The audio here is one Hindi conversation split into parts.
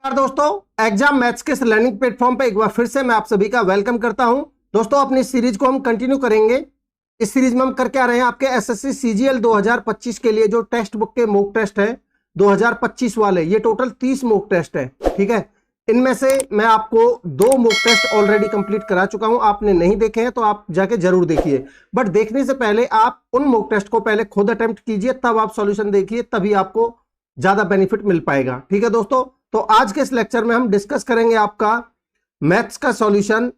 नमस्कार दोस्तों, एग्जाम मैथ्स के लर्निंग प्लेटफॉर्म पे एक बार फिर से मैं आप सभी का वेलकम करता हूं। दोस्तों अपनी सीरीज को हम कंटिन्यू करेंगे। इस सीरीज में हम करके आ रहे हैं आपके एसएससी सीजीएल 2025 के लिए जो टेक्स्ट बुक के मॉक टेस्ट है 2025 वाले, ये टोटल 30 मॉक टेस्ट है। ठीक है, इनमें से मैं आपको 2 मॉक टेस्ट ऑलरेडी कंप्लीट करा चुका हूं। आपने नहीं देखे हैं तो आप जाके जरूर देखिए, बट देखने से पहले आप उन मॉक टेस्ट को पहले खुद अटेम्प्ट कीजिए, तब आप सॉल्यूशन देखिए, तभी आपको ज्यादा बेनिफिट मिल पाएगा। ठीक है दोस्तों, तो आज के इस लेक्चर में हम डिस्कस करेंगे आपका मैथ्स का सॉल्यूशन।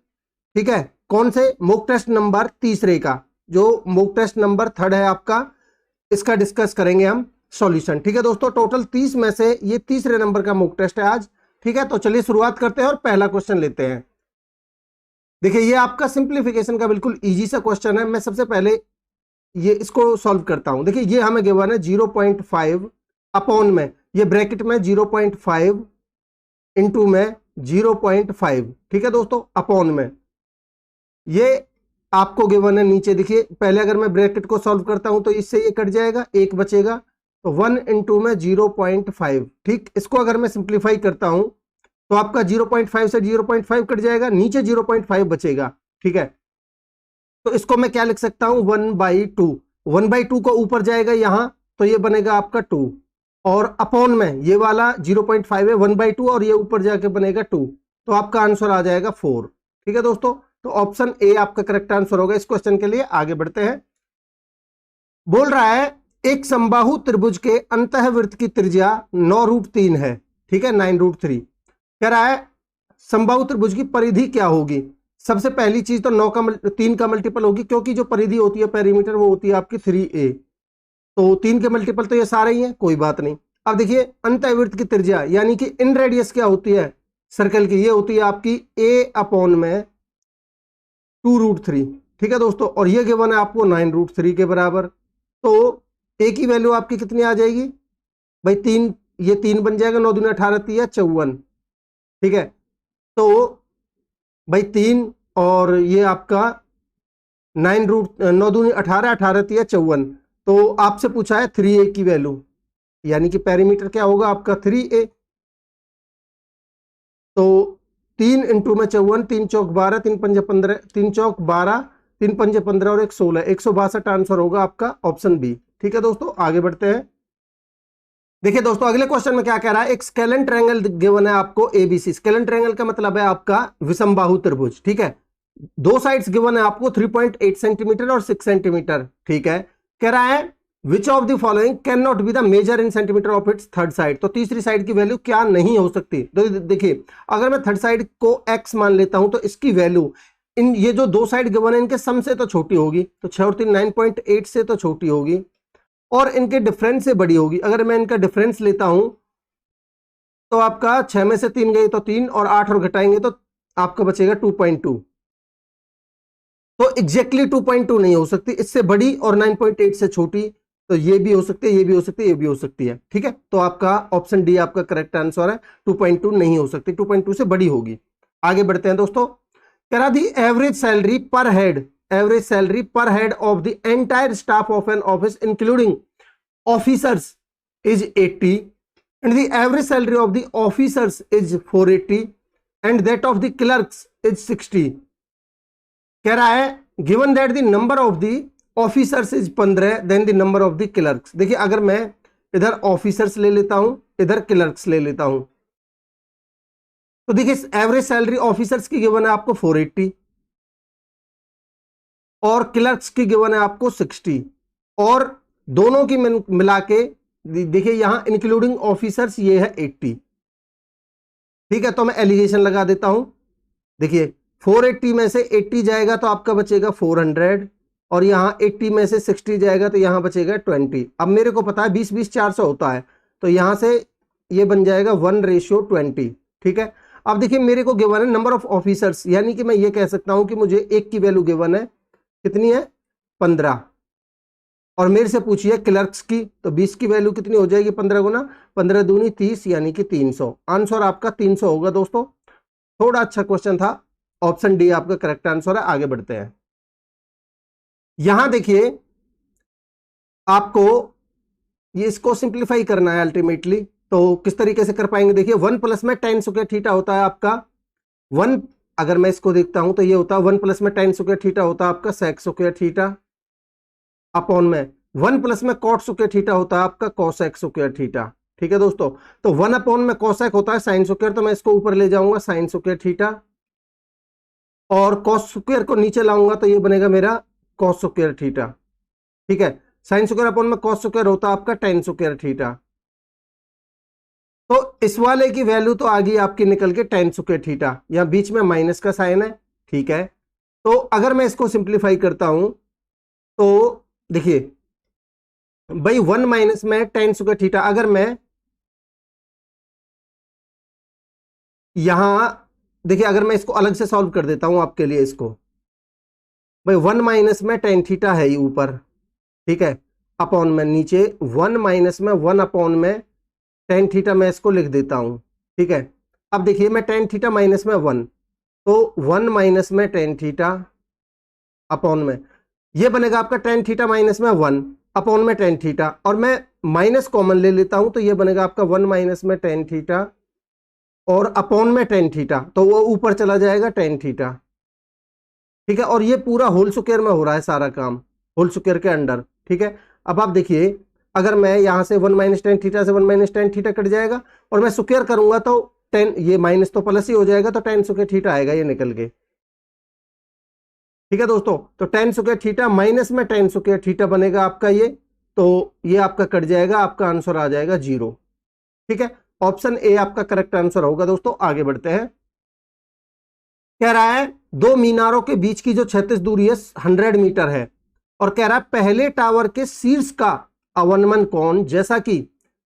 ठीक है, कौन से मॉक टेस्ट नंबर तीसरे का, जो मॉक टेस्ट नंबर 3 है आपका, इसका डिस्कस करेंगे हम सॉल्यूशन। ठीक है दोस्तों, टोटल 30 में से ये तीसरे नंबर का मॉक टेस्ट है आज। ठीक है, तो चलिए शुरुआत करते हैं और पहला क्वेश्चन लेते हैं। देखिए ये आपका सिंप्लीफिकेशन का बिल्कुल इजी सा क्वेश्चन है। मैं सबसे पहले ये इसको सॉल्व करता हूं। देखिए ये हमें गिवन है 0.5 अपॉन में, ये ब्रैकेट में 0.5 इंटू में 0.5। ठीक है दोस्तों, अपॉन में ये आपको गिवन है नीचे। देखिए पहले अगर मैं ब्रैकेट को सॉल्व करता हूं तो इससे ये कट जाएगा, एक बचेगा, तो 1 इंटू में 0.5। ठीक, इसको अगर मैं सिंप्लीफाई करता हूं तो आपका 0.5 से 0.5 कट जाएगा, नीचे 0.5 बचेगा। ठीक है, तो इसको मैं क्या लिख सकता हूं, 1/2। 1/2 को ऊपर जाएगा यहां, तो ये बनेगा आपका 2, और अपॉन में ये वाला 0.5 है 1/2, और ये ऊपर जाके बनेगा 2, तो आपका आंसर आ जाएगा 4। ठीक है दोस्तों, तो ऑप्शन ए आपका करेक्ट आंसर होगा इस क्वेश्चन के लिए। आगे बढ़ते हैं। बोल रहा है एक समबाहु त्रिभुज के अंतःवृत्त की त्रिज्या 9√3 है। ठीक है, 9√3। कह रहा है समबाहु त्रिभुज की परिधि क्या होगी। सबसे पहली चीज तो 3 का मल्टीपल होगी, क्योंकि जो परिधि होती है पेरीमीटर वो होती है आपकी 3a, तो 3 के मल्टीपल तो ये सारे ही हैं, कोई बात नहीं। अब देखिए अंतःवृत्त की त्रिज्या यानी कि इन रेडियस क्या होती है सर्कल की, ये होती है आपकी a अपॉन में 2√3। ठीक है दोस्तों, और ये गिवन है आपको 9√3 के बराबर, तो a की वैल्यू आपकी कितनी आ जाएगी भाई, 3, ये 3 बन जाएगा, 9 दूनी 18 3 54। ठीक है, तो भाई 3 और ये आपका 9 दूनी 18 18 3 54। तो आपसे पूछा है 3a की वैल्यू, यानी कि पेरीमीटर क्या होगा आपका 3a। तो 3 इंटू में 54, 3 चौक 12, 3 पंजे 15, 3 चौक 12, 3 पंजे 15 और 1 16, 162 आंसर होगा आपका ऑप्शन बी। ठीक है दोस्तों, आगे बढ़ते हैं। देखिए दोस्तों अगले क्वेश्चन में क्या कह रहा है, एक स्केलन ट्रायंगल गिवन है आपको एबीसी। स्केलन ट्रायंगल का मतलब है आपका विषमबाहु त्रिभुज। ठीक है, 2 साइड्स गिवन है आपको 3.8 सेंटीमीटर और 6 सेंटीमीटर। ठीक है, कह रहा है which of the following can not be the measure in centimetre of its third side. तो तीसरी साइड की वैल्यू क्या नहीं हो सकती। तो देखिए अगर मैं थर्ड साइड को x मान लेता हूं तो इसकी वैल्यू इन ये जो 2 साइड गिवन है इनके सम से तो छोटी होगी, तो 6 और 3 9.8 से तो छोटी होगी, और इनके डिफरेंस से बड़ी होगी। अगर मैं इनका डिफरेंस लेता हूं तो आपका 6 में से 3 गई तो 3, और 8 और घटाएंगे तो आपका बचेगा 2.2। तो एग्जैक्टली 2.2 नहीं हो सकती, इससे बड़ी और 9.8 से छोटी, तो ये भी हो सकती है, ये भी हो सकती है, ये भी हो सकती है। ठीक है, तो आपका ऑप्शन डी आपका करेक्ट आंसर है, 2.2 नहीं हो सकती, 2.2 से बड़ी होगी। आगे बढ़ते हैं दोस्तों। कह रहा the average salary per head, average salary per head of the entire staff of an office including officers is 80 and the average salary of the officers is 480 and that of the clerks is 60। कह रहा है given that the number of the officers is 15 then the number of the clerks. देखिए अगर मैं इधर ऑफिसर्स ले लेता हूं, इधर क्लर्क्स ले लेता हूं, तो देखिए एवरेज सैलरी ऑफिसर्स की गिवन है आपको 480 और क्लर्क्स की गिवन है आपको 60, और दोनों की मिला के देखिए यहां इंक्लूडिंग ऑफिसर्स ये है 80। ठीक है, तो मैं एलिगेशन लगा देता हूं। देखिए 480 में से 80 जाएगा तो आपका बचेगा 400, और यहां 80 में से 60 जाएगा तो यहां बचेगा 20। अब मेरे को पता है 20-20 400 होता है, तो यहां से ये बन जाएगा 1:20। ठीक है, अब देखिए मेरे को गिवन है नंबर ऑफ ऑफिसर्स, यानी कि मैं ये कह सकता हूं कि मुझे एक की वैल्यू गिवन है, कितनी है 15, और मेरे से पूछिए क्लर्क्स की, तो 20 की वैल्यू कितनी हो जाएगी, 15 गुना 15 दूनी 30, यानी कि 300। आंसर आपका 300 होगा दोस्तों। थोड़ा अच्छा क्वेश्चन था, ऑप्शन डी आपका करेक्ट आंसर है। आगे बढ़ते हैं। यहां देखिए आपको ये इसको सिंप्लीफाई करना है अल्टीमेटली। तो किस तरीके से कर पाएंगे, देखिए 1 प्लस में टेन स्क्वायर थीटा होता है आपका 1, अगर मैं इसको देखता हूं तो ये होता है 1 प्लस में टेन स्क्वायर थीटा होता है आपका सेक स्क्वायर थीटा अपॉन में 1 प्लस में कॉट स्क्वायर थीटा होता है आपका कोसेक स्क्वायर थीटा। ठीक है दोस्तों, तो 1 अपॉन में कोसेक होता है साइन स्क्वायर, तो मैं इसको ऊपर ले जाऊंगा साइन स्क्वायर थीटा, और कॉस स्क्वायर को नीचे लाऊंगा तो ये बनेगा मेरा कॉस स्क्वायर थीटा। ठीक है, साइन स्क्वायर अपॉन में कॉस स्क्वायर होता है आपका टेन स्क्वायर थीटा। तो इस वाले की वैल्यू तो आ गई आपकी निकल के टेन स्क्वायर थीटा, यहां बीच में माइनस का साइन है। ठीक है, तो अगर मैं इसको सिंप्लीफाई करता हूं तो देखिए भाई 1 माइनस में टेन स्क्वायर थीटा, अगर मैं यहां देखिए अगर मैं इसको अलग से सॉल्व कर देता हूं आपके लिए, इसको भाई 1 माइनस में टेन थीटा है ये ऊपर, ठीक है, अपॉन में नीचे 1 माइनस में 1 अपॉन में टेन थीटा, मैं इसको लिख देता हूं। ठीक है, अब देखिए मैं टेन थीटा माइनस में 1, तो 1 माइनस में टेन थीटा अपॉन में ये बनेगा आपका टेन थीटा माइनस में 1 अपॉन में टेन थीटा, और मैं माइनस कॉमन ले लेता हूं तो ये बनेगा आपका 1 माइनस में टेन थीटा और अपॉन में टेन थीटा, तो वो ऊपर चला जाएगा टेन थीटा। ठीक है, और ये पूरा होल स्क्वायर में हो रहा है सारा काम, होल स्क्वायर के अंडर। ठीक है, अब आप देखिए अगर मैं यहां से 1 माइनस टेन थीटा से 1 माइनस टेन थीटा कट जाएगा, और मैं स्क्वायर करूंगा तो टेन, ये माइनस तो प्लस ही हो जाएगा, तो टेन स्क्वायर थीटा आएगा ये निकल के। ठीक है दोस्तों, तो टेन स्क्वायर थीटा माइनस में टेन स्क्वायर थीटा बनेगा आपका ये, तो ये आपका कट जाएगा, आपका आंसर आ जाएगा 0। ठीक है, ऑप्शन ए आपका करेक्ट आंसर होगा। दोस्तों आगे बढ़ते हैं, कह रहा है दो मीनारों के बीच की जो क्षैतिज दूरी है 100 मीटर है, और कह रहा है पहले टावर के शीर्ष का अवनमन कोण जैसा कि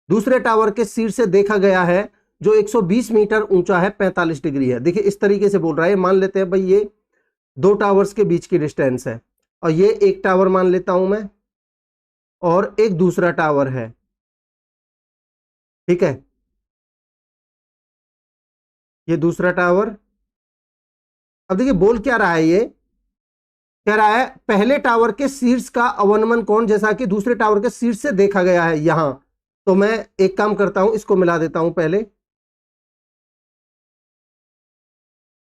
दूसरे टावर के शीर्ष से देखा गया है जो 120 मीटर ऊंचा है 45 डिग्री है। देखिए इस तरीके से बोल रहा है, मान लेते हैं भाई ये दो टावर्स के बीच की डिस्टेंस है, और ये एक टावर मान लेता हूं मैं, और एक दूसरा टावर है। ठीक है, ये दूसरा टावर। अब देखिए बोल क्या रहा है, ये कह रहा है पहले टावर के शीर्ष का अवनमन कोण जैसा कि दूसरे टावर के शीर्ष से देखा गया है यहां। तो मैं एक काम करता हूं, इसको मिला देता हूं पहले।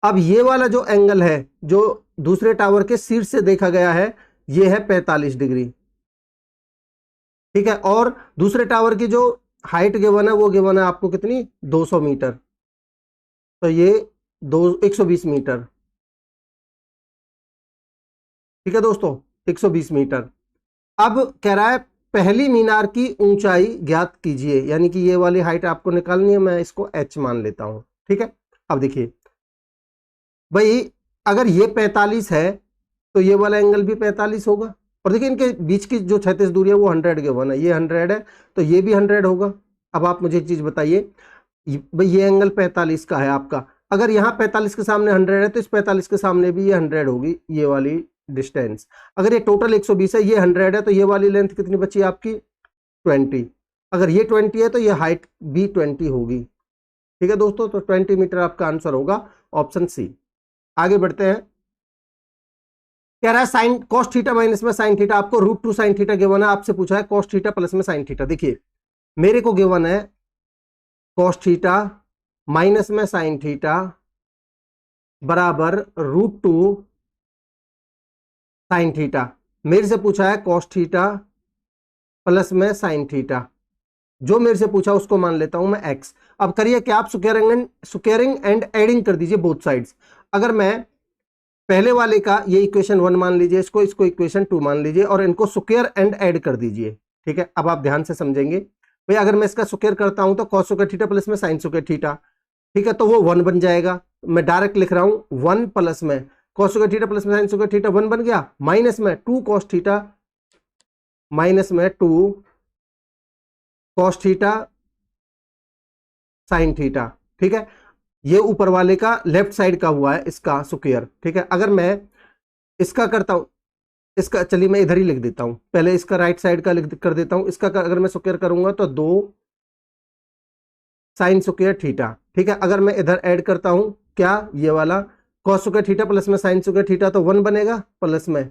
अब ये वाला जो एंगल है जो दूसरे टावर के शीर्ष से देखा गया है, ये है 45 डिग्री। ठीक है, और दूसरे टावर की जो हाइट गिवन है वो गिवन है आपको कितनी, 200 मीटर, तो ये 120 मीटर। ठीक है दोस्तों, 120 मीटर। अब कह रहा है पहली मीनार की ऊंचाई ज्ञात कीजिए, यानी कि ये वाली हाइट आपको निकालनी है, मैं इसको h मान लेता हूं। ठीक है, अब देखिए भाई अगर ये 45 है तो ये वाला एंगल भी 45 होगा, और देखिए इनके बीच की जो क्षैतिज दूरी है वो 100 के 1 है, ये 100 है तो ये भी 100 होगा। अब आप मुझे एक चीज बताइए, भाई ये एंगल 45 का है आपका, अगर यहाँ 45 के सामने 100 है तो इस 45 के सामने भी ये 100 होगी, ये वाली डिस्टेंस। अगर ये टोटल 120 है, ये 100 है, तो ये वाली लेंथ कितनी बची आपकी, 20। अगर ये 20 है तो ये हाइट भी 20 होगी। ठीक है दोस्तों, तो 20 मीटर आपका आंसर होगा ऑप्शन सी। आगे बढ़ते हैं, कह रहा है साइन कॉस थीटा माइनस में साइन थीटा, आपको √2 साइन थीटा गिवन है, आपसे पूछा है कॉस थीटा प्लस में साइन थीटा। देखिए मेरे को गिवन है कॉस थीटा माइनस में साइन थीटा बराबर √2 साइन थीटा, मेरे से पूछा है कॉस थीटा प्लस में साइन थीटा, जो मेरे से पूछा उसको मान लेता हूं मैं x। अब करिए कि आप स्क्वेयरिंग एंड एडिंग कर दीजिए बोथ साइड्स। अगर मैं पहले वाले का ये इक्वेशन 1 मान लीजिए, इसको इक्वेशन 2 मान लीजिए, और इनको स्क्वायर एंड ऐड कर दीजिए। ठीक है, अब आप ध्यान से समझेंगे भाई, अगर मैं इसका स्क्वायर करता हूं तो कॉस स्क्वायर थीटा प्लस में साइन स्क्वायर थीटा, ठीक है, तो वो 1 बन जाएगा। मैं डायरेक्ट लिख रहा हूं 1 प्लस में कॉस स्क्वायर थीटा प्लस में साइन स्क्वायर थीटा 1 बन गया, माइनस में 2 कॉस थीटा माइनस में 2 कॉस थीटा साइन थीटा। ठीक है, ये ऊपर वाले का लेफ्ट साइड का हुआ है इसका स्क्वायर। ठीक है, अगर मैं इसका करता हूं, इसका चलिए मैं इधर ही लिख देता हूं, पहले इसका राइट साइड का लिख कर देता हूं, इसका अगर मैं स्क्वायर करूंगा तो 2 साइन स्क्वायर थीटा। ठीक है, अगर मैं इधर ऐड करता हूं क्या, ये वाला कॉस स्क्वायर थीटा प्लस में साइन स्क्वायर थीटा, तो 1 बनेगा, प्लस में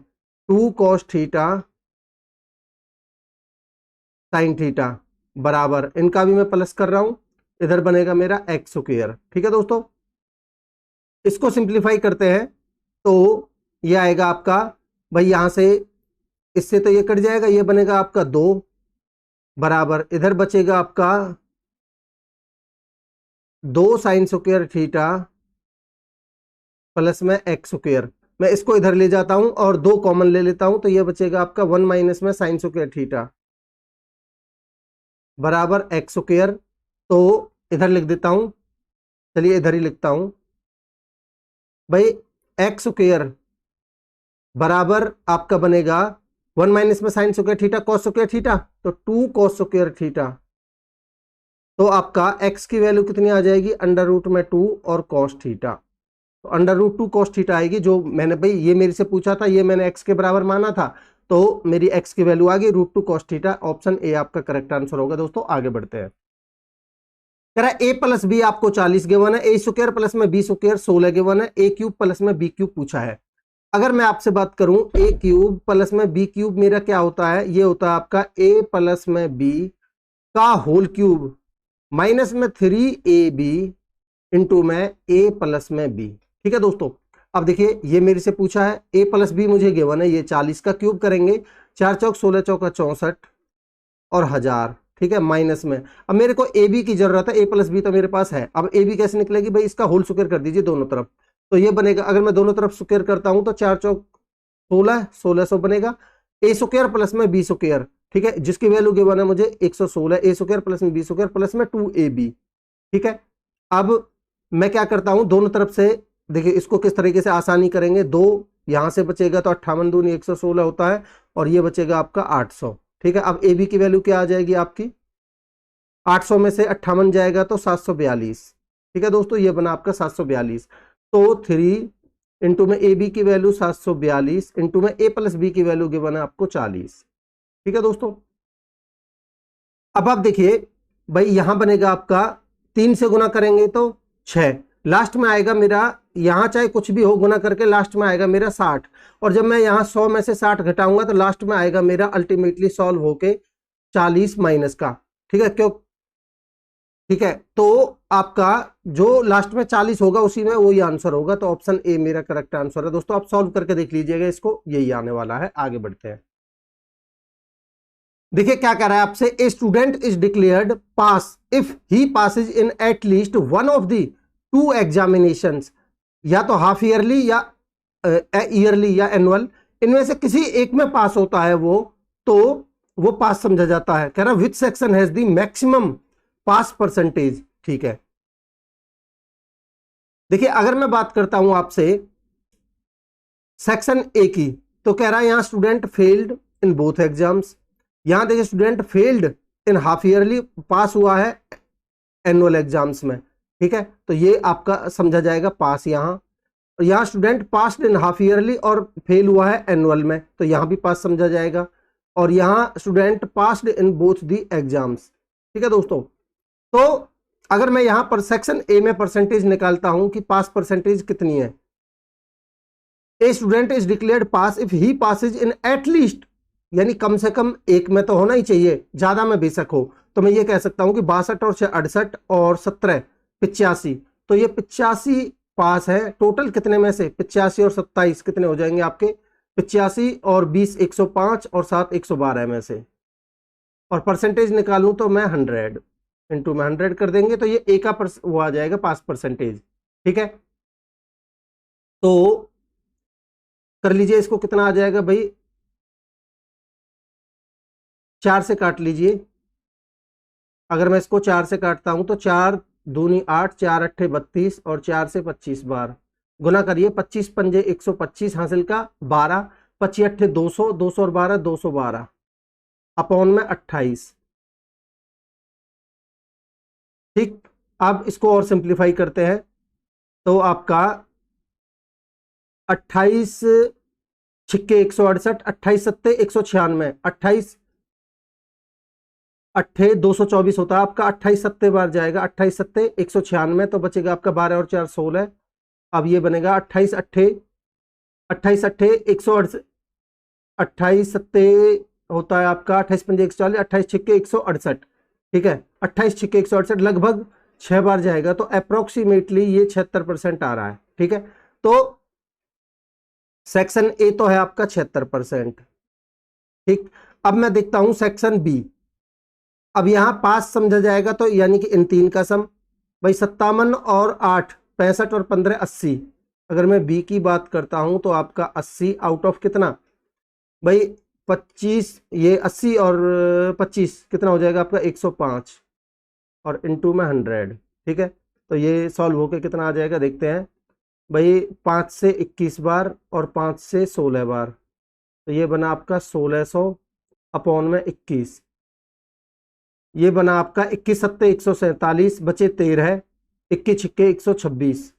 2 कॉस थीटा साइन थीटा, बराबर, इनका भी मैं प्लस कर रहा हूं, इधर बनेगा मेरा एक्स स्क्वायर। ठीक है दोस्तों, इसको सिंप्लीफाई करते हैं तो ये आएगा आपका भाई, यहां से इससे तो ये कट जाएगा, ये बनेगा आपका 2 बराबर, इधर बचेगा आपका 2 साइन स्क्वायर थीटा प्लस में एक्स स्क्वायर। मैं इसको इधर ले जाता हूं और 2 कॉमन ले लेता हूं, तो ये बचेगा आपका 1 माइनस में साइन स्क्वायर थीटा बराबर एक्स स्क्वायर। तो इधर लिख देता हूं, चलिए इधर ही लिखता हूं भाई, एक्स स्क्वायर बराबर आपका बनेगा 1 माइनस में sine square theta cos square theta, तो 2 कॉस स्क्वायर थीटा। तो आपका x की वैल्यू कितनी आ जाएगी, अंडर रूट में 2 और कॉस थीटा, तो अंडर रूट 2 कॉस थीटा आएगी। जो मैंने भाई ये मेरे से पूछा था, ये मैंने x के बराबर माना था, तो मेरी x की वैल्यू आ गई √2 कॉस थीटा। ऑप्शन ए आपका करेक्ट आंसर होगा। दोस्तों आगे बढ़ते हैं, कह रहा है a प्लस बी आपको 40 गिवन है, ए स्क्वायर प्लस में बी स्क्वायर 16 गिवन है, ए क्यूब प्लस में बी क्यूब पूछा है। अगर मैं आपसे बात करूं ए क्यूब प्लस में बी क्यूब मेरा क्या होता है, ये होता है आपका a प्लस में बी का होल क्यूब माइनस में 3ab इंटू में a प्लस में b। ठीक है दोस्तों, अब देखिए ये मेरे से पूछा है, a प्लस बी मुझे गिवन है, ये 40 का क्यूब करेंगे, 4 चौक 16 चौका 64 और 1000। ठीक है, माइनस में अब मेरे को ए बी की जरूरत है, a प्लस बी तो मेरे पास है। अब ए बी कैसे निकलेगी भाई, इसका होल स्क्वायर कर दीजिए दोनों तरफ, तो ये बनेगा, अगर मैं दोनों तरफ स्क्वायर करता हूं तो 4 चौक 16 1600 बनेगा, ए स्क्वायर प्लस में बी स्क्वायर। ठीक है, जिसकी वैल्यू गिवन है मुझे 116, ए स्क्वायर प्लस में बी स्क्वायर प्लस में 2ab। ठीक है, अब मैं क्या करता हूं, दोनों तरफ से देखिए इसको किस तरीके से आसानी करेंगे, 2 यहां से बचेगा तो 58 दूनी 116 होता है, और ये बचेगा आपका 800। ठीक है, अब ए बी की वैल्यू क्या आ जाएगी आपकी, 800 में से 58 जाएगा तो 742। ठीक है दोस्तों, ये बना आपका 742। तो 3 इंटू में ए बी की वैल्यू 742 इंटू में ए प्लस बी की वैल्यू गिवन है आपको 40। ठीक है दोस्तों, अब आप देखिए भाई यहां बनेगा आपका 3 से गुना करेंगे तो 6, लास्ट में आएगा मेरा, यहां चाहे कुछ भी हो गुना करके लास्ट में आएगा मेरा 60, और जब मैं यहां 100 में से 60 घटाऊंगा तो लास्ट में आएगा मेरा अल्टीमेटली सॉल्व होके 40 माइनस का। ठीक है, क्यों, ठीक है, तो आपका जो लास्ट में 40 होगा उसी में वही आंसर होगा, तो ऑप्शन ए मेरा करेक्ट आंसर है। दोस्तों आप सॉल्व करके देख लीजिएगा इसको, यही आने वाला है। आगे बढ़ते हैं, देखिए क्या कह रहा है आपसे, a student is declared pass if he passes in at least one of the 2 examinations, या तो हाफ ईयरली या ईयरली या एनुअल, इनमें से किसी एक में पास होता है वो, तो वो पास समझा जाता है। कह रहा है which section has the maximum pass percentage. ठीक है, देखिए अगर मैं बात करता हूं आपसे सेक्शन ए की, तो कह रहा है यहां student failed in both exams, यहां देखिए student failed in half yearly, pass हुआ है एनुअल एग्जाम्स में। ठीक है, तो ये आपका समझा जाएगा पास यहां, और यहां student passed in half yearly और फेल हुआ है एनुअल में, तो यहां भी पास समझा जाएगा, और यहां student passed in both the exams. ठीक है दोस्तों, तो अगर मैं यहां पर सेक्शन ए में परसेंटेज निकालता हूं कि पास परसेंटेज कितनी है, a student is declared pass if he passes in at least, यानी कम से कम एक में तो होना ही चाहिए, ज्यादा में बेशक हो, तो मैं ये कह सकता हूं कि 62 और 68 और 17 85, तो ये 85 पास है। टोटल कितने में से, 85 और 27 कितने हो जाएंगे आपके, 85 और 20 105 और 7 112 में से, और परसेंटेज निकालूं तो मैं 100 इंटू में 100 कर देंगे, तो ये ए का वो आ जाएगा पास परसेंटेज। ठीक है, तो कर लीजिए इसको, कितना आ जाएगा भाई, 4 से काट लीजिए। अगर मैं इसको 4 से काटता हूं तो 4 दूनी 8, 4 अट्ठे 32 और 4 से 25 बार गुना करिए, 25 पंजे 125 हासिल का 12, 25 अट्ठे 200, 200 और 12 212 अपॉन में 28। ठीक, अब इसको और सिंप्लीफाई करते हैं, तो आपका 28 छिक्के 168, 28 सत्ते 196, 28 अट्ठे 224 होता है आपका, 28 सत्ते बार जाएगा, 28 सत्ते 196, तो बचेगा आपका 12 और 4 16। अब ये बनेगा 28 अट्ठे 168, 28 सत्ते होता है आपका 28 पंजे 140, 28 छिक्के 168, ठीक है, 28 छिक्के 168 लगभग 6 बार जाएगा, तो अप्रोक्सीमेटली ये 76% आ रहा है। ठीक है, तो सेक्शन ए तो है आपका 76%। ठीक, अब मैं देखता हूं सेक्शन बी। अब यहां 5 समझा जाएगा, तो यानी कि इन तीन का सम भाई 57 और 8 65 और 15 80। अगर मैं बी की बात करता हूं तो आपका 80 आउट ऑफ कितना भाई 25, ये 80 और 25 कितना हो जाएगा आपका 105 और इनटू में 100। ठीक है, तो ये सॉल्व होके कितना आ जाएगा देखते हैं भाई, 5 से 21 बार और 5 से 16 बार, तो ये बना आपका 1600 अपॉन में 21, ये बना आपका 21 सत्ते 147 बचे 13, 21 छिक्के 126,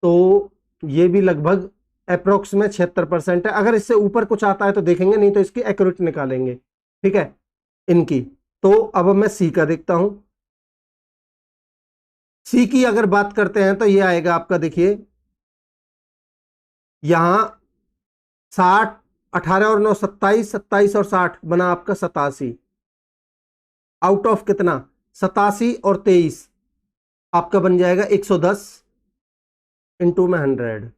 तो ये भी लगभग अप्रोक्स में 76% है। अगर इससे ऊपर कुछ आता है तो देखेंगे, नहीं तो इसकी एक्यूरेट निकालेंगे। ठीक है, इनकी। तो अब मैं सी का देखता हूं। सी की अगर बात करते हैं तो ये आएगा आपका, देखिए यहां 60, 18 और 9 27, 27 और 60 बना आपका 87, आउट ऑफ कितना 87 और 23 आपका बन जाएगा 110 इंटू में 100,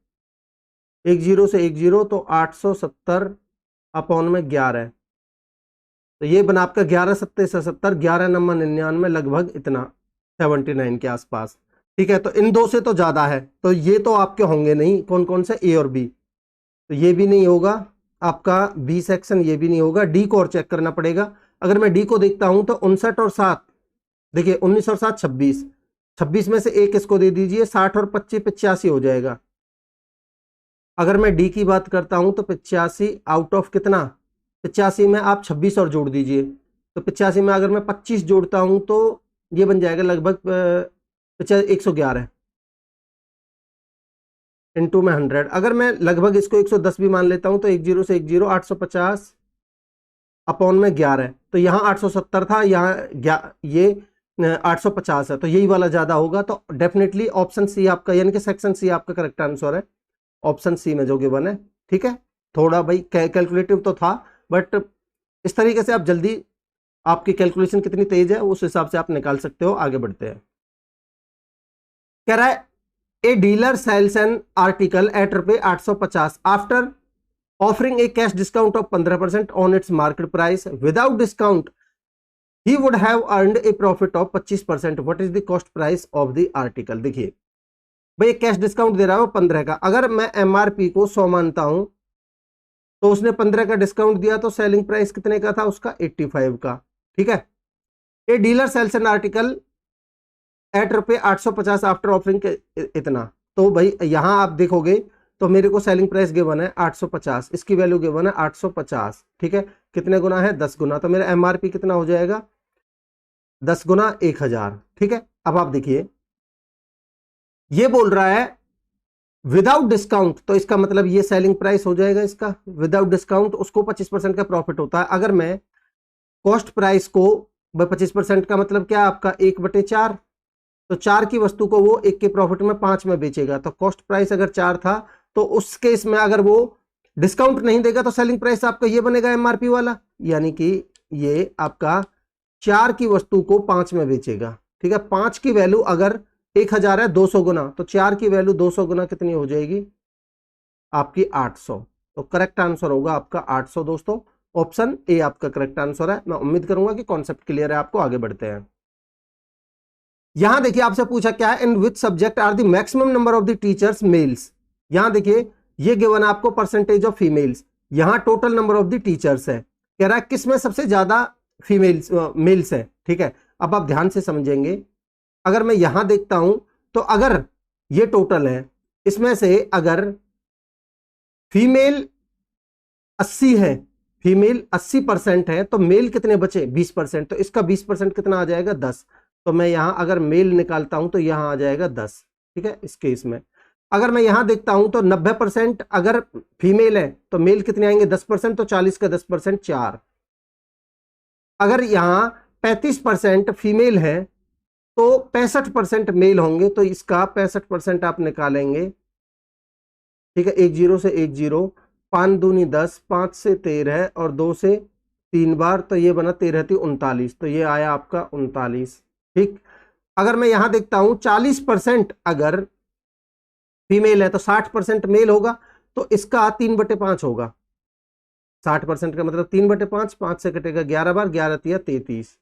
10 से 10 तो 870 अपॉन में 11, तो ये बना आपका 11 सत्ते से 70, 11 नंबर 99 लगभग इतना 79 के आसपास। ठीक है, तो इन दो से तो ज्यादा है, तो ये तो आपके होंगे नहीं। कौन कौन से, ए और बी, तो ये भी नहीं होगा आपका बी सेक्शन, ये भी नहीं होगा। डी को और चेक करना पड़ेगा। अगर मैं डी को देखता हूं तो 59 और 7, देखिए 19 और 7 26, 26 में से एक इसको दे दीजिए, 60 और 25 85 हो जाएगा। अगर मैं डी की बात करता हूं तो 85 आउट ऑफ कितना 85 में आप 26 और जोड़ दीजिए, तो 85 में अगर मैं 25 जोड़ता हूं तो ये बन जाएगा लगभग 111 इंटू में 100। अगर मैं लगभग इसको 110 भी मान लेता हूं तो 10 से 10 850 अपॉन में 11, तो यहाँ 870 था, यहाँ ये 850 है, तो यही वाला ज्यादा होगा। तो डेफिनेटली ऑप्शन सी आपका, यानी कि सेक्शन सी आपका करेक्ट आंसर है, ऑप्शन सी में जो गिवन है। ठीक है, थोड़ा भाई कैलकुलेटिव तो था, बट इस तरीके से आप जल्दी, आपकी कैलकुलेशन कितनी तेज है उस हिसाब से आप निकाल सकते हो। आगे बढ़ते हैं। कह रहा है a dealer sells an article at ₹850 after offering a cash discount of 15% on its market price. Without discount he would have earned a profit of 25%. What is the cost price of the article? देखिए भाई कैश डिस्काउंट दे रहा है वो 15 का। अगर मैं एमआरपी को 100 मानता हूं तो उसने 15 का डिस्काउंट दिया, तो सेलिंग प्राइस कितने का था उसका 85 का। ठीक है, a dealer sells an article at ₹850 after offering इतना, तो भाई यहां आप देखोगे तो मेरे को सेलिंग प्राइस गिवन है 850, इसकी वैल्यू गिवन है 850। ठीक है, कितने गुना है 10 गुना, तो मेरा एमआरपी कितना हो जाएगा 10 गुना 1000। ठीक है, अब आप देखिए ये बोल रहा है विदाउट डिस्काउंट, तो इसका मतलब ये सेलिंग प्राइस हो जाएगा इसका विदाउट डिस्काउंट, उसको 25% का प्रॉफिट होता है। अगर मैं कॉस्ट प्राइस को 25% का मतलब क्या आपका 1/4, तो 4 की वस्तु को वो 1 के प्रॉफिट में 5 में बेचेगा, तो कॉस्ट प्राइस अगर 4 था तो उस केस में अगर वो डिस्काउंट नहीं देगा तो सेलिंग प्राइस आपका ये बनेगा एमआरपी वाला, यानी कि ये आपका 4 की वस्तु को 5 में बेचेगा। ठीक है, 5 की वैल्यू अगर 1000 है 200 गुना, तो 4 की वैल्यू 200 गुना कितनी हो जाएगी आपकी 800, तो करेक्ट आंसर होगा आपका 800। दोस्तों ऑप्शन ए आपका करेक्ट आंसर है। मैं उम्मीद करूंगा कि कॉन्सेप्ट क्लियर है आपको। आगे बढ़ते हैं। यहां देखिए आपसे पूछा क्या है, in which subject are the maximum number of the teachers males. यहां देखिए ये गिवन है आपको परसेंटेज ऑफ फीमेल्स, यहां total number of the teachers है, कह रहा है किसमें सबसे ज्यादा फीमेल्स मेल्स है। ठीक है, अब आप ध्यान से समझेंगे। अगर मैं यहां देखता हूं तो अगर ये टोटल है, इसमें से अगर फीमेल 80 है, फीमेल 80% है, तो मेल कितने बचे 20%, तो इसका 20% कितना आ जाएगा 10, तो मैं यहां अगर मेल निकालता हूं तो यहां आ जाएगा 10। ठीक है, इस केस में अगर मैं यहां देखता हूं तो 90% अगर फीमेल है तो मेल कितने आएंगे 10%, तो 40 का 10% 4। अगर यहां 35% फीमेल है तो 65% मेल होंगे, तो इसका 65% आप निकालेंगे। ठीक है, 10 से 10, 5 दूनी 10, 5 से 13 और 2 से 3 बार, तो ये बना 13 × 39, तो ये आया आपका 39। ठीक, अगर मैं यहां देखता हूं 40% अगर फीमेल है तो 60% मेल होगा, तो इसका 3/5 होगा। 60% का मतलब 3/5, 5 से कटेगा 11 बार, 11 × 33।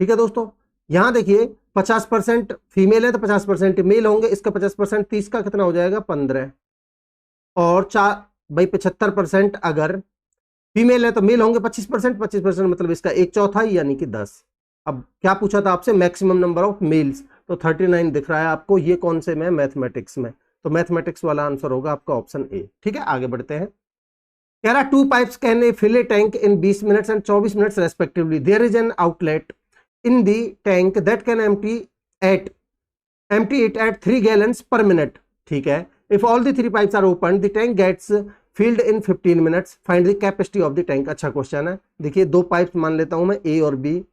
ठीक है दोस्तों, यहां देखिए 50% फीमेल है तो 50% मेल होंगे, इसका 50% 30 का कितना हो जाएगा 15। और 75% अगर फीमेल है तो मेल होंगे 25%, 25% मतलब इसका 1/4 यानी कि 10। अब क्या पूछा था आपसे, मैक्सिमम नंबर ऑफ मेल्स, तो 39 दिख रहा है आपको। ये कौन से में, मैथमेटिक्स में, तो मैथमेटिक्स वाला आंसर होगा आपका ऑप्शन ए। ठीक है, आगे बढ़ते हैं। कह रहा 2 pipes can fill a tank in 20 minutes and 24 minutes respectively. There is an outlet in the tank that can empty it at 3 gallons per minute. ठीक है, if all the 3 pipes are open the tank gets filled in 15 minutes, find the capacity of the tank. अच्छा क्वेश्चन है। देखिए 2 पाइप्स मान लेता हूं मैं, ए और बी।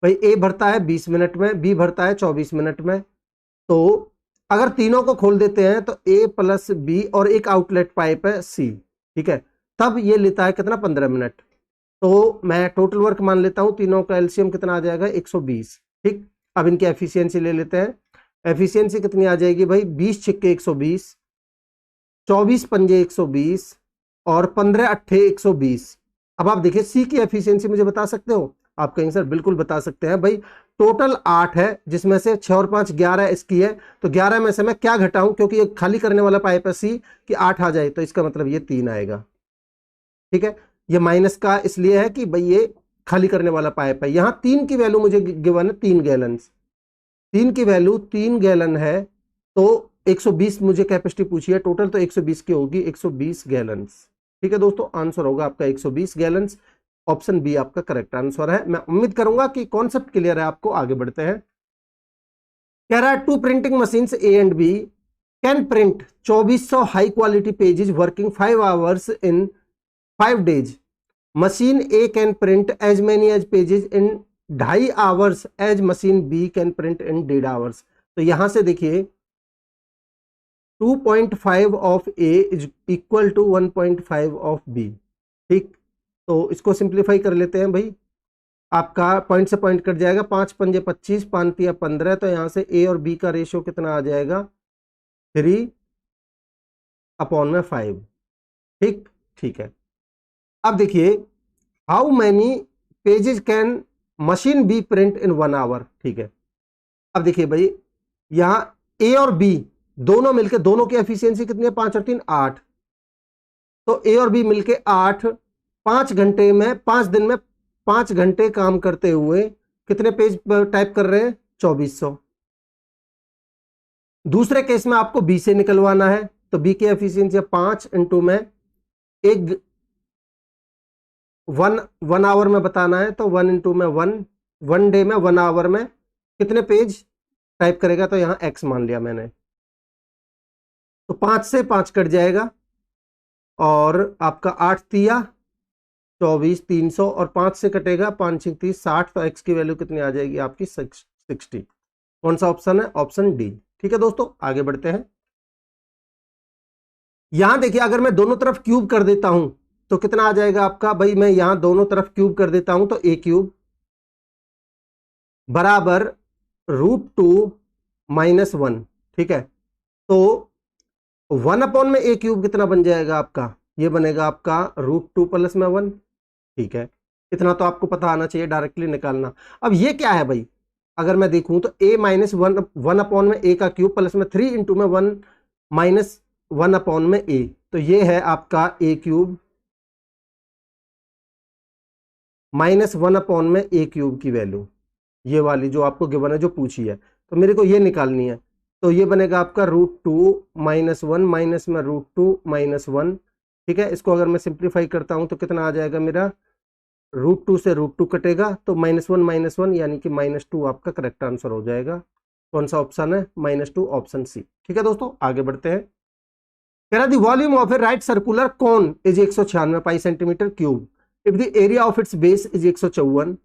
भाई ए भरता है 20 मिनट में, बी भरता है 24 मिनट में। तो अगर तीनों को खोल देते हैं तो ए प्लस बी और एक आउटलेट पाइप है सी, ठीक है, तब ये लेता है कितना 15 मिनट। तो मैं टोटल वर्क मान लेता हूं, तीनों का एलसीएम कितना आ जाएगा 120। ठीक, अब इनकी एफिशिएंसी ले लेते हैं। एफिशिएंसी कितनी आ जाएगी भाई, 20 छिक्के 120, 24 पंजे 120 और 15 अट्ठे 120। अब आप देखिए सी की एफिशिएंसी मुझे बता सकते हो? आप कहेंगे सर बिल्कुल बता सकते हैं। भाई टोटल 8 है, जिसमें से 6 और 5 11 इसकी है, तो 11 में से मैं क्या घटाऊं, क्योंकि ये खाली करने वाला पाइप है सी, कि 8 आ जाए, तो इसका मतलब ये 3 आएगा। ठीक है, ये माइनस का इसलिए है कि भाई ये खाली करने वाला पाइप है। यहां 3 की वैल्यू मुझे गिवन है 3 गैलन, 3 की वैल्यू 3 गैलन है, तो 120 मुझे कैपेसिटी पूछी है, टोटल तो 120 की होगी, 120 गैलन। ठीक है दोस्तों, आंसर होगा आपका 120 गैलन। ऑप्शन बी आपका करेक्ट आंसर है। मैं उम्मीद करूंगा कि कॉन्सेप्ट क्लियर है आपको। आगे बढ़ते हैं। कह रहा है 2 printing machines A and B can print 2400 high quality pages working 5 hours in 5 days. Machine A can print as many as pages in 2.5 hours as machine B can print in 1.5 hours. तो यहां से देखिए 2.5 of A is equal to 1.5 of B. ठीक, तो इसको सिंप्लीफाई कर लेते हैं भाई। आपका पॉइंट से पॉइंट कट जाएगा, 5 पंजे 25, 5 तिया 15, तो यहां से ए और बी का रेशियो कितना आ जाएगा 3/5। ठीक, ठीक है। अब देखिए how many pages can machine B print in 1 hour. ठीक है, अब देखिए भाई यहां ए और बी दोनों मिलकर, दोनों की एफिशिएंसी कितनी है, 5 और 3 8, तो ए और बी मिलके 8, 5 घंटे में, 5 दिन में 5 घंटे काम करते हुए कितने पेज टाइप कर रहे हैं 2400। दूसरे केस में आपको बी से निकलवाना है, तो बी की एफिशिएंसी 5 इंटू में एक 1 आवर में बताना है, तो 1 इंटू में 1 डे में 1 आवर में कितने पेज टाइप करेगा, तो यहां एक्स मान लिया मैंने। तो 5 से 5 कट जाएगा और आपका 8 तिया 24, 300 और 5 से कटेगा 5 6 30 60, तो एक्स की वैल्यू कितनी आ जाएगी आपकी 60। कौन सा ऑप्शन है, ऑप्शन डी। ठीक है दोस्तों, आगे बढ़ते हैं। यहां देखिए अगर मैं दोनों तरफ क्यूब कर देता हूं तो कितना आ जाएगा आपका, भाई मैं यहां दोनों तरफ क्यूब कर देता हूं, तो ए क्यूब बराबर √2 - 1। ठीक है, तो 1 में ए क्यूब कितना बन जाएगा आपका, ये बनेगा आपका √2 + 1। ठीक है, इतना तो आपको पता आना चाहिए, डायरेक्टली निकालना। अब ये क्या है भाई, अगर मैं देखूं तो a - 1 में a का क्यूब प्लस में 3 इंटू में 1 - 1 में a, तो ये है आपका a क्यूब -1 में a क्यूब की वैल्यू, ये वाली जो आपको गिवन है, जो पूछी है, तो मेरे को ये निकालनी है। तो ये बनेगा आपका √2 - 1 माइनस में √2 - 1। ठीक है, इसको अगर मैं सिंप्लीफाई करता हूं तो कितना आ जाएगा मेरा, √2 से √2 कटेगा, तो -1 - 1 यानी कि -2 आपका करेक्ट आंसर हो जाएगा। कौन सा ऑप्शन है, -2 ऑप्शन सी। ठीक है दोस्तों, आगे बढ़ते हैं। कह रहा the volume of A right circular cone is 196 pi centimetre cube if the area of its base is 154।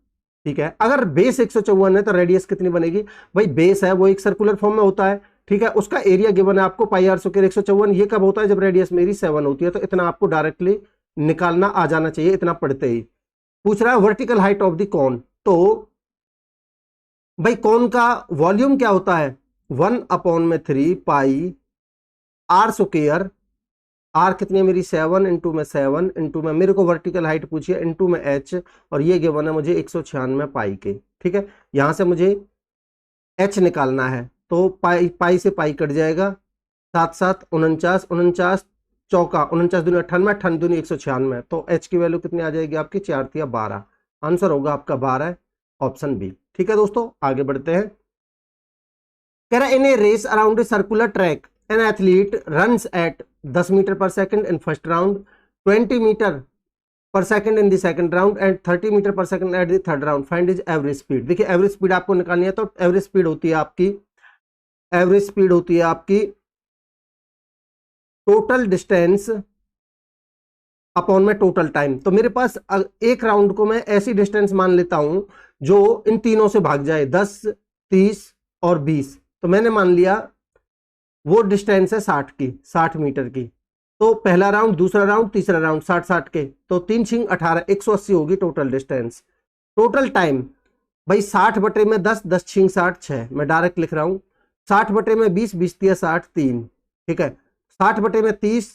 ठीक है, अगर बेस 154 है तो रेडियस कितनी बनेगी, भाई बेस है वो एक सर्कुलर फॉर्म में होता है। ठीक है, उसका एरिया गिवन है आपको πr² 154। ये कब होता है, जब रेडियस मेरी 7 होती है, तो इतना आपको डायरेक्टली निकालना आ जाना चाहिए इतना पढ़ते ही। पूछ रहा है vertical height of the cone, तो भाई कोन का वॉल्यूम क्या होता है 1/3 पाई आर स्क्वायर। आर कितनी है मेरी 7 इंटू में 7 इंटू में मेरे को वर्टिकल हाइट पूछिए इंटू में एच, और ये गिवन है मुझे 196 पाई के। ठीक है, यहां से मुझे एच निकालना है, तो पाई पाई से पाई कट जाएगा, 7 7 49, 49 चौका 49 दूनी 98, 98 दूनी 196, तो एच की वैल्यू कितनी आ जाएगी आपकी 4 या 12। आंसर होगा आपका 12, ऑप्शन बी। ठीक है दोस्तों, आगे बढ़ते हैं। कह रहा है in a race around a circular track an athlete runs at 10 metre per second in first round, 20 metre per second in the second round and 30 metre per second at the third round, find is average speed. देखिए एवरेज स्पीड आपको निकालनी है, तो एवरेज स्पीड होती है आपकी टोटल डिस्टेंस अपॉन में टोटल टाइम। तो मेरे पास एक राउंड को मैं ऐसी डिस्टेंस मान लेता हूं जो इन तीनों से भाग जाए, 10 30 और 20। तो मैंने मान लिया वो डिस्टेंस है 60 मीटर की। तो पहला राउंड, दूसरा राउंड, तीसरा राउंड 60 60 के, तो 3 6 18 180 होगी टोटल डिस्टेंस। टोटल टाइम भाई 60 बटे में 10 10 6 60 6, मैं डायरेक्ट लिख रहा हूं 60 बटे में 20 20 3 60 3। ठीक है, 60 बटे में 30,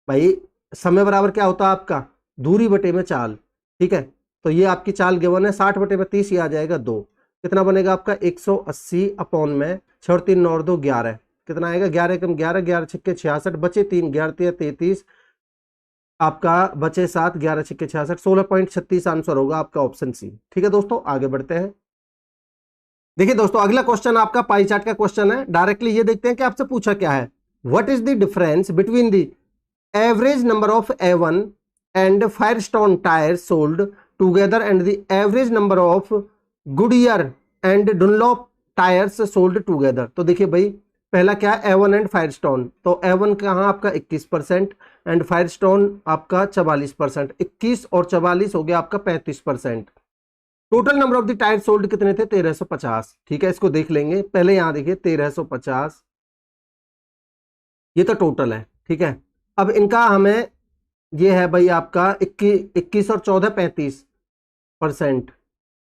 भाई समय बराबर क्या होता है आपका दूरी बटे में चाल। ठीक है, तो ये आपकी चाल गिवन है, 60 बटे में 30 ये आ जाएगा 2, कितना बनेगा आपका 180 अपॉन में 6 और 3 9 और 2 11, कितना आएगा 11 कम 11 11 छक्के 66, बचे 3 11 3 33, आपका बचे 7 11 छक्के 66, 16.36 आंसर होगा आपका ऑप्शन सी। ठीक है दोस्तों, आगे बढ़ते हैं। देखिए दोस्तों अगला क्वेश्चन आपका पाई चार्ट का क्वेश्चन है। डायरेक्टली ये देखते हैं कि आपसे पूछा क्या है, what is the difference between the average number of A1 and Firestone tyres sold together and the average number of Goodyear and Dunlop tyres sold together. तो देखिए भाई पहला क्या है A1 एंड फायरस्टोन, तो A1 कहाँ आपका 21% एंड फायरस्टोन आपका 44%, 21 और 44 हो गया आपका 35%। Total number of the tyre sold कितने थे 1350। ठीक है, इसको देख लेंगे, पहले यहां देखिए 1350, ये तो टोटल है। ठीक है, अब इनका हमें ये है भाई आपका 21 और 14 35%,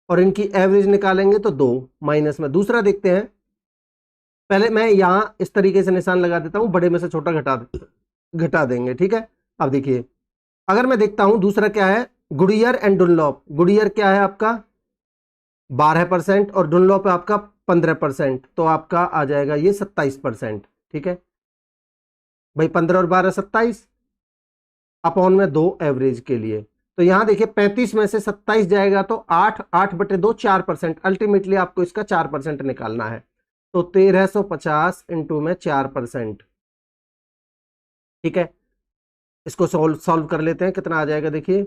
और इनकी एवरेज निकालेंगे तो 2 माइनस में। दूसरा देखते हैं, पहले मैं यहां इस तरीके से निशान लगा देता हूं, बड़े में से छोटा घटा देंगे। ठीक है, अब देखिए अगर मैं देखता हूं दूसरा क्या है गुडियर एंड डुनलॉप, गुडियर क्या है आपका 12% और डुनलॉप है आपका 15%, तो आपका आ जाएगा ये 27%। ठीक है भाई 15 और 12 27 अपॉन में 2 एवरेज के लिए, तो यहां देखिए 35 में से 27 जाएगा तो 8 8 बटे 2 4%, अल्टीमेटली आपको इसका 4% निकालना है, तो 1350 इंटू में 4%। ठीक है, इसको सॉल्व कर लेते हैं, कितना आ जाएगा देखिए,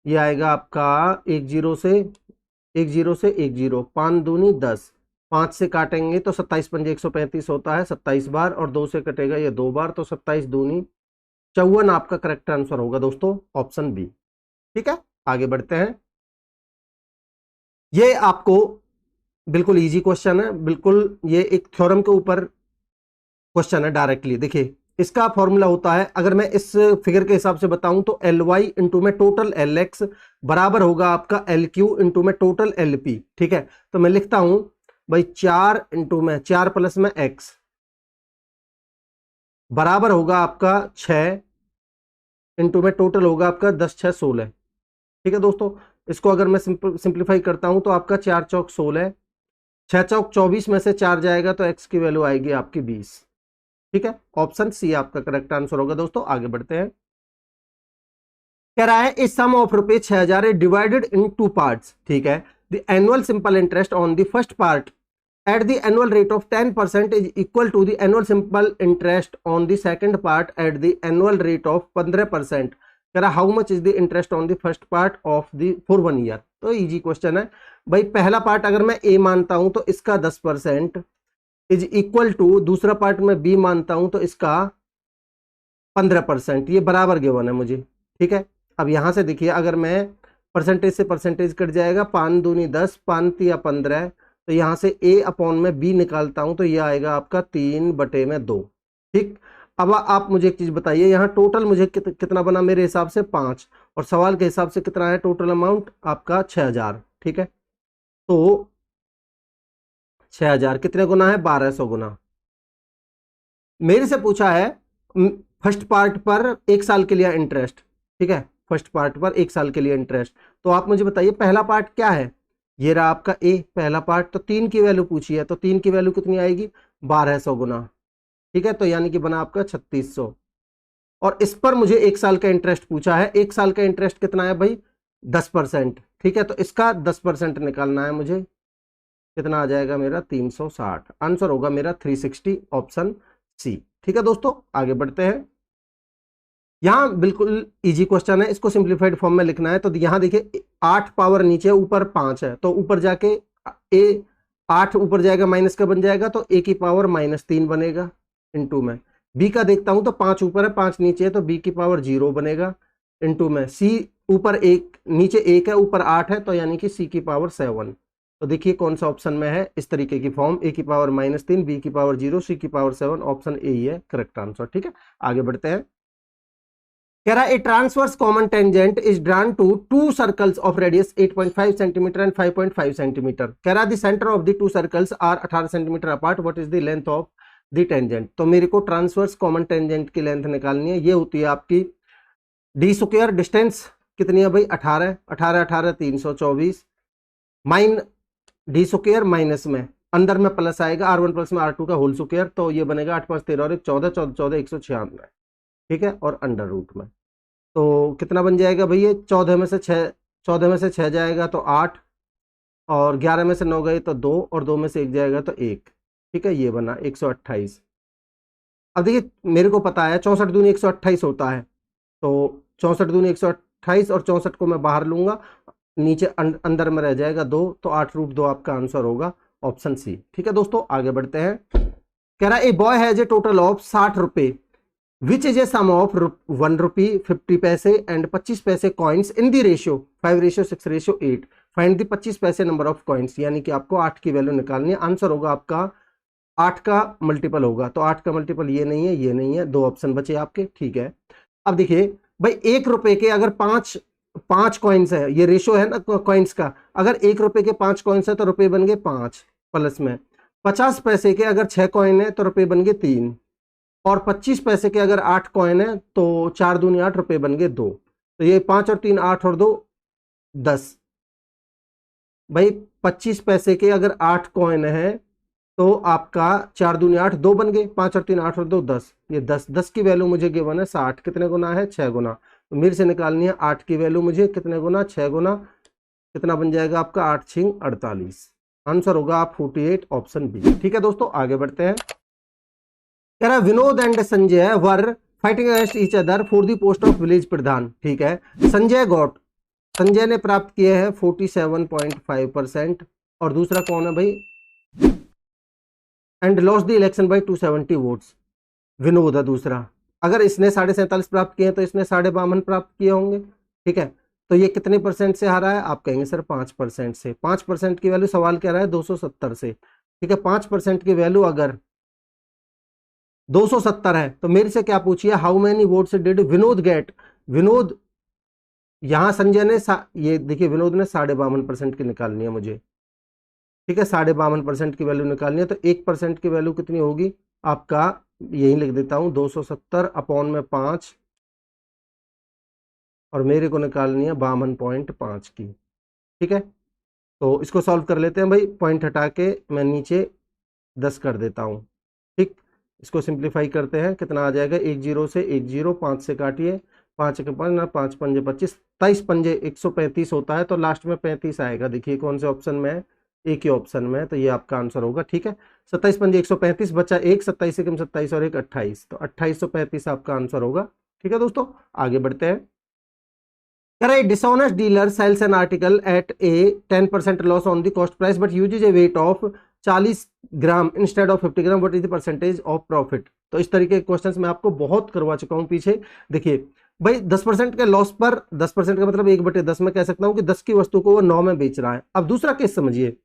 ये आएगा आपका 10 से 10, 5 दूनी 10, 5 से काटेंगे तो 27 पंजे 135 होता है 27 बार, और 2 से कटेगा ये 2 बार, तो 27 दूनी 54 आपका करेक्ट आंसर होगा दोस्तों, ऑप्शन बी। ठीक है, आगे बढ़ते हैं। ये आपको बिल्कुल इजी क्वेश्चन है, बिल्कुल ये एक थ्योरम के ऊपर क्वेश्चन है। डायरेक्टली देखिए इसका फॉर्मूला होता है, अगर मैं इस फिगर के हिसाब से बताऊं तो Ly इंटू में टोटल Lx बराबर होगा आपका Lq इंटू में टोटल Lp। ठीक है, तो मैं लिखता हूं भाई 4 इंटू में 4 प्लस में x बराबर होगा आपका 6 इंटू में टोटल होगा आपका 10 6 16। ठीक है दोस्तों, इसको अगर मैं सिंप्लीफाई करता हूं तो आपका 4 चौक 16, 6 चौक 24 में से 4 जाएगा तो x की वैल्यू आएगी आपकी 20। ठीक है, ऑप्शन सी आपका करेक्ट आंसर होगा दोस्तों। आगे बढ़ते हैं, कह रहा है इस सम ऑफ रुपए 6000 डिवाइडेड इन 2 पार्ट्स। ठीक है, the annual simple interest on the first part at the annual rate of 10% is equal to the annual simple interest on the second part at the annual rate of 15%. कह रहा how much is the interest on the first part of the for 1 year। तो इजी क्वेश्चन है भाई, पहला पार्ट अगर मैं ए मानता हूं तो इसका 10% इज इक्वल टू, दूसरा पार्ट में बी मानता हूं तो इसका 15%, ये बराबर गिवन है मुझे। ठीक है, अब यहां से देखिए अगर मैं परसेंटेज से परसेंटेज कट जाएगा, 5 दूनी 10, 5 तिया 15, तो यहां से a अपॉन में b निकालता हूं तो ये आएगा आपका 3 बटे में 2। ठीक, अब आप मुझे एक चीज बताइए, यहाँ टोटल मुझे कितना बना, मेरे हिसाब से 5, और सवाल के हिसाब से कितना है टोटल अमाउंट आपका 6000, ठीक है। तो 6000 कितने गुना है, 1200 गुना। मेरे से पूछा है फर्स्ट पार्ट पर 1 साल के लिए इंटरेस्ट, ठीक है, फर्स्ट पार्ट पर 1 साल के लिए इंटरेस्ट। तो आप मुझे बताइए पहला पार्ट क्या है, ये रहा आपका ए पहला पार्ट। तो 3 की वैल्यू पूछी है, तो 3 की वैल्यू कितनी आएगी, 1200 गुना, ठीक है। तो यानी कि बना आपका 3600। और इस पर मुझे 1 साल का इंटरेस्ट पूछा है। 1 साल का इंटरेस्ट कितना है भाई, 10%, ठीक है। तो इसका 10% निकालना है मुझे, कितना आ जाएगा मेरा 360। आंसर होगा मेरा 360, ऑप्शन सी, ठीक है दोस्तों। आगे बढ़ते हैं, यहां बिल्कुल इजी क्वेश्चन है, इसको सिंप्लीफाइड फॉर्म में लिखना है। तो यहां देखिए 8 पावर नीचे, ऊपर 5 है, तो ऊपर जाके ए 8 ऊपर जाएगा माइनस का बन जाएगा, तो ए की पावर -3 बनेगा इनटू में। बी का देखता हूं तो 5 ऊपर है 5 नीचे है, तो बी की पावर 0 बनेगा इनटू में। सी ऊपर 1 नीचे 1 है, ऊपर 8 है, तो यानी कि सी की पावर 7। तो देखिए कौन सा ऑप्शन में है इस तरीके की फॉर्म, ए की पावर -3, बी की पावर 0, सी की पावर 7, ऑप्शन ए ही है करेक्ट आंसर, ठीक है। आगे बढ़ते हैं, कह रहा है a transverse common tangent is drawn to two circles of radius 8.5 centimetre and 5.5 centimetre. कह रहा है the centre of the two circles are 18 centimetre apart, what is the length of the tangent. तो मेरे को ट्रांसवर्स कॉमन टेंजेंट की लेंथ निकालनी है, ये होती है आपकी डी स्क्वायर, डिस्टेंस कितनी है भाई 18, 18 18 324, माइन डी स्क्वायर माइनस में अंदर में प्लस आएगा R1 प्लस में R2 का होल स्क्वायर, तो ये बनेगा 8 5 13 और 1 14 14 14 196, ठीक है, और अंडर रूट में। तो कितना बन जाएगा भैया, 14 में से 6 जाएगा तो 8, और 11 में से 9 गए तो 2, और 2 में से 1 जाएगा तो 1, ठीक है, ये बना 128। अब देखिए मेरे को पता है 64 दूनी 128 होता है, तो 64 दूनी 128, और 64 को मैं बाहर लूंगा, नीचे अंदर में रह जाएगा 2, तो 8√2 आपका आंसर होगा ऑप्शन सी, ठीक है दोस्तों। आगे बढ़ते हैं, कह रहा है a boy has a total of 60 रुपए which is a some of 1 रुपी 50 पैसे एंड 25 पैसे coins in the ratio 5:6:8। Find the 25 पैसे नंबर ऑफ कॉइन्स, यानी कि आपको 8 की वैल्यू निकालनी है। आंसर होगा आपका 8 का मल्टीपल होगा, तो 8 का मल्टीपल ये नहीं है, ये नहीं है, 2 ऑप्शन बचे आपके, ठीक है। अब देखिए भाई 1 रुपए के अगर 5 कॉइन्स है, ये रेशियो है ना कॉइन्स का, अगर 1 रुपए के 5 कॉइन्स है तो रुपए बन गए 5 प्लस में, 50 पैसे के अगर 6 कॉइन है तो रुपए बन गए 3, और 25 पैसे के अगर 8 कॉइन है तो 4 दूनी 8, रुपए बन गए 2। तो ये 5 और 3 8 और 2 10। भाई 25 पैसे के अगर 8 कॉइन है तो आपका 4 दूनी 8, 2 बन गए, 5 और 3 8 और 2 10, ये 10 की वैल्यू मुझे गिवन है 60, कितने गुना है 6 गुना। तो मेरे से निकालनी है 8 की वैल्यू मुझे, कितने गुना 6 गुना, कितना बन जाएगा आपका 8 6 48, आंसर होगा आप 48, ऑप्शन बी, ठीक है दोस्तों। आगे बढ़ते हैं, कह रहा है Vinod and Sanjay were fighting against each other for the post of village pradhan, ठीक है। संजय ने प्राप्त किए हैं 47.5%, और दूसरा कौन है भाई, and lost the election by 270 votes, Vinod है दूसरा। अगर इसने 47.5 प्राप्त किए हैं तो इसने 52.5 प्राप्त किए होंगे, ठीक है। तो ये कितने परसेंट से हारा है, आप कहेंगे सर 5% से। 5% की वैल्यू सवाल कह रहा है 270 से, ठीक है। 5% की वैल्यू अगर 270 है तो मेरे से क्या पूछिए, how many votes did Vinod get. Vinod, यहां संजय ने ये देखिए विनोद ने 52.5% की निकालनी है मुझे, ठीक है, 52.5% की वैल्यू निकालनी है। तो 1% की वैल्यू कितनी होगी आपका, यही लिख देता हूं 270 अपॉन में 5, और मेरे को निकालनी है 52.5 की, ठीक है। तो इसको सॉल्व कर लेते हैं भाई, पॉइंट हटा के मैं नीचे 10 कर देता हूं, ठीक। इसको सिंप्लीफाई करते हैं, कितना आ जाएगा, 1 0 से 1 0, 5 से काटिए, 5 के 5 ना 5 पंजे 25, 23 पंजे 135 होता है, तो लास्ट में 35 आएगा। देखिए कौन से ऑप्शन में है, एक ही ऑप्शन में है, तो ये आपका आंसर होगा, ठीक है। 27 पंजे 135, बचा 1, 27 से कम 27 और 1 28, तो 2835 आपका आंसर होगा, ठीक है दोस्तों। आगे बढ़ते हैं, a dishonest dealer sells an article at a 10% loss on the cost price but uses a weight of 40 gram instead of 50 gram, what is the percentage of profit। तो इस तरीके के क्वेश्चंस मैं आपको बहुत करवा चुका हूं पीछे। देखिए भाई 10% के लॉस पर 10% का मतलब 1/10 में कह सकता हूं कि 10 की वस्तु को वो 9 में बेच रहा है। अब दूसरा केस समझिए,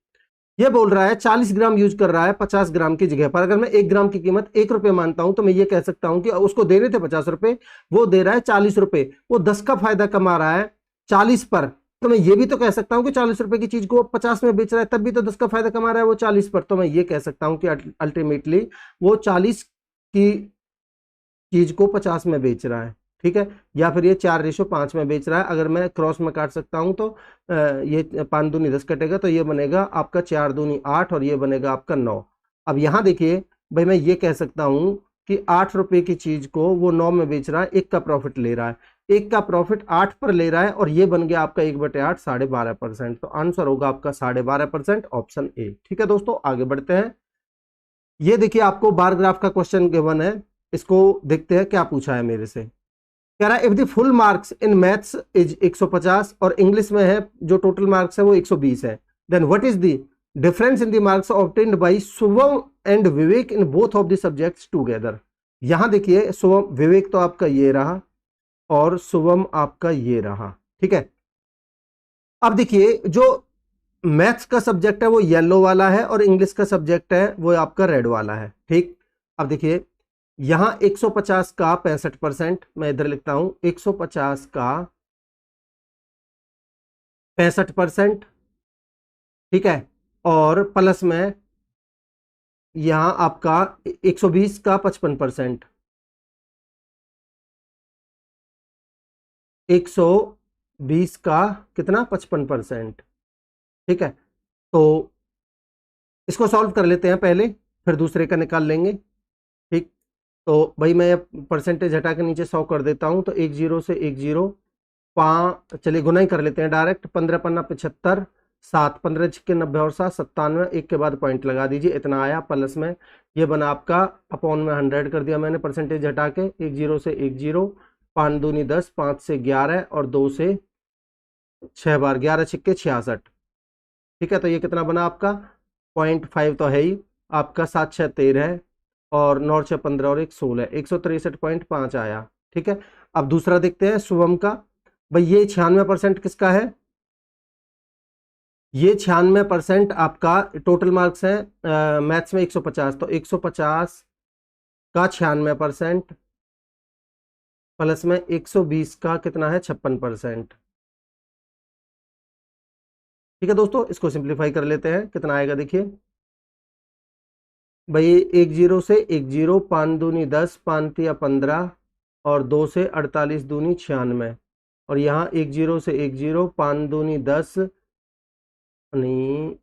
ये बोल रहा है 40 ग्राम यूज कर रहा है 50 ग्राम की जगह पर। अगर मैं 1 ग्राम की कीमत 1 रुपए मानता हूं तो मैं ये कह सकता हूं कि उसको दे रहे थे 50 रुपए, वो दे रहा है 40 रुपए, वो 10 का फायदा कमा रहा है 40 पर। तो मैं ये भी तो कह सकता हूं कि 40 रुपए की चीज को 50 में बेच रहा है, तब भी तो 10 का फायदा कमा रहा है वो 40 पर। तो मैं ये कह सकता हूं कि अल्टीमेटली वो 40 की चीज को 50 में बेच रहा है, ठीक है। या फिर ये 4:5 में बेच रहा है। अगर मैं क्रॉस में काट सकता हूं तो ये 5 दूनी 10 कटेगा, तो ये बनेगा आपका 4 दूनी 8 और ये बनेगा आपका 9। अब यहां देखिए भाई, मैं ये कह सकता हूं कि 8 रुपए की चीज को वो 9 में बेच रहा है, 1 का प्रॉफिट ले रहा है, 1 का प्रॉफिट 8 पर ले रहा है, और ये बन गया आपका 1/8 12.5%। तो आंसर होगा आपका 12.5%, ऑप्शन ए। ठीक है दोस्तों, आगे बढ़ते हैं। ये देखिए आपको बार ग्राफ का क्वेश्चन गिवन है, इसको देखते हैं क्या पूछा है मेरे से। कह रहा है if the full marks in maths is 150 और इंग्लिश में है जो टोटल मार्क्स है वो 120 है, then what is the difference in the marks obtained by Shubham and Vivek in both of the subjects together. यहां देखिए शुभम विवेक तो आपका ये रहा और शुभम आपका ये रहा, ठीक है। अब देखिए जो मैथ्स का सब्जेक्ट है वो येलो वाला है और इंग्लिश का सब्जेक्ट है वो आपका रेड वाला है, ठीक। अब देखिए यहां 150 का 65%, मैं इधर लिखता हूं 150 का 65%, ठीक है। और प्लस में यहां आपका 120 का 55%, 120 का कितना 55%, ठीक है। तो इसको सॉल्व कर लेते हैं पहले, फिर दूसरे का निकाल लेंगे, ठीक। तो भाई मैं परसेंटेज हटा के नीचे 100 कर देता हूं, तो 10 से 10 5, चलिए गुना ही कर लेते हैं डायरेक्ट। 15 पन्ना 75, 7 15 छिक्के 90 और 7 97, एक के बाद पॉइंट लगा दीजिए, इतना आया। प्लस में ये बना आपका अपॉन में 100 कर दिया मैंने परसेंटेज हटा के, 10 से 10, 5 दूनी 10, 5 से 11 और 2 से 6 बार, 11 छिक्के 66, ठीक है। तो ये कितना बना आपका 0.5 तो है ही आपका, 7 6 13 और 9 6 15 और 1 16, 163.5 आया, ठीक है। अब दूसरा देखते हैं शुभम का। भाई ये 96% किसका है, ये 96% आपका टोटल मार्क्स है मैथ्स में 150, तो 150 का 96% प्लस में 120 का कितना है 56%, ठीक है दोस्तों। इसको सिंप्लीफाई कर लेते हैं, कितना आएगा देखिए भाई, 10 से 10, 5 दूनी 10, 5 तिया 15 और 2 से 48 दूनी 96, और यहाँ 10 से 10, 5 दूनी 10, नहीं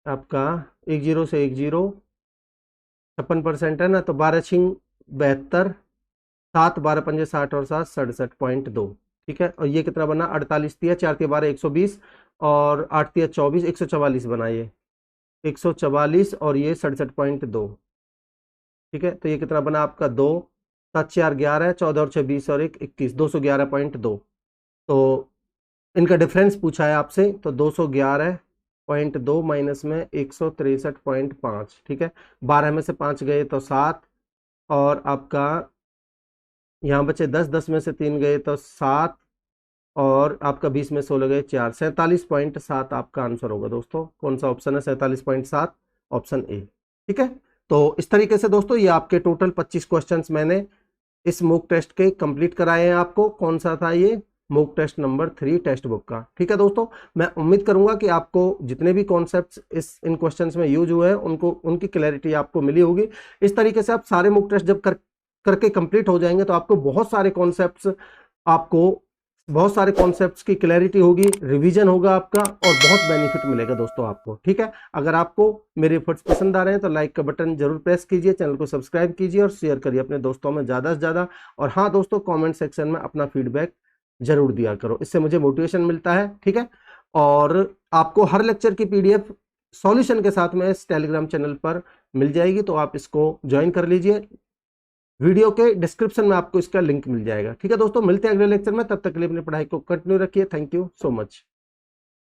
आपका 10 से 10 56% है ना, तो 12 छिंग 72, 7 12 पंजे 60 और 7 67.2, ठीक है। और ये कितना बना 48 तिया 4 तिया 12 120 और 8 तिया 24 144 बना ये 144 और ये 67.2, ठीक है। तो ये कितना बना आपका 2 7 4 11 14 और 6 20 और 1 21 211.2। तो इनका डिफरेंस पूछा है आपसे, तो 211.2 माइनस में 163.5, ठीक है। 12 में से 5 गए तो 7 और आपका यहाँ बचे 10, 10 में से 3 गए तो 7 और आपका 20 में 16 गए 4, 47.7 आपका आंसर होगा दोस्तों। कौन सा ऑप्शन है 47.7, ऑप्शन ए, ठीक है। तो इस तरीके से दोस्तों ये आपके टोटल 25 क्वेश्चंस मैंने इस मॉक टेस्ट के कंप्लीट कराए हैं आपको। कौन सा था ये, mock test number 3 text book का, ठीक है दोस्तों। मैं उम्मीद करूंगा कि आपको जितने भी कॉन्सेप्ट्स इन क्वेश्चंस में यूज हुए हैं उनकी क्लैरिटी आपको मिली होगी। इस तरीके से आप सारे मॉक टेस्ट जब करके कंप्लीट हो जाएंगे तो आपको बहुत सारे कॉन्सेप्ट्स की क्लैरिटी होगी, रिवीजन होगा आपका और बहुत बेनिफिट मिलेगा दोस्तों आपको, ठीक है। अगर आपको मेरे एफर्ट्स पसंद आ रहे हैं तो लाइक का बटन जरूर प्रेस कीजिए, चैनल को सब्सक्राइब कीजिए और शेयर करिए अपने दोस्तों में ज़्यादा से ज़्यादा। और हाँ दोस्तों, कमेंट सेक्शन में अपना फीडबैक जरूर दिया करो, इससे मुझे मोटिवेशन मिलता है, ठीक है। और आपको हर लेक्चर की PDF सॉल्यूशन के साथ में इस टेलीग्राम चैनल पर मिल जाएगी, तो आप इसको ज्वाइन कर लीजिए। वीडियो के डिस्क्रिप्शन में आपको इसका लिंक मिल जाएगा, ठीक है दोस्तों। मिलते हैं अगले लेक्चर में, तब तक के लिए अपनी पढ़ाई को कंटिन्यू रखिए। Thank you so much.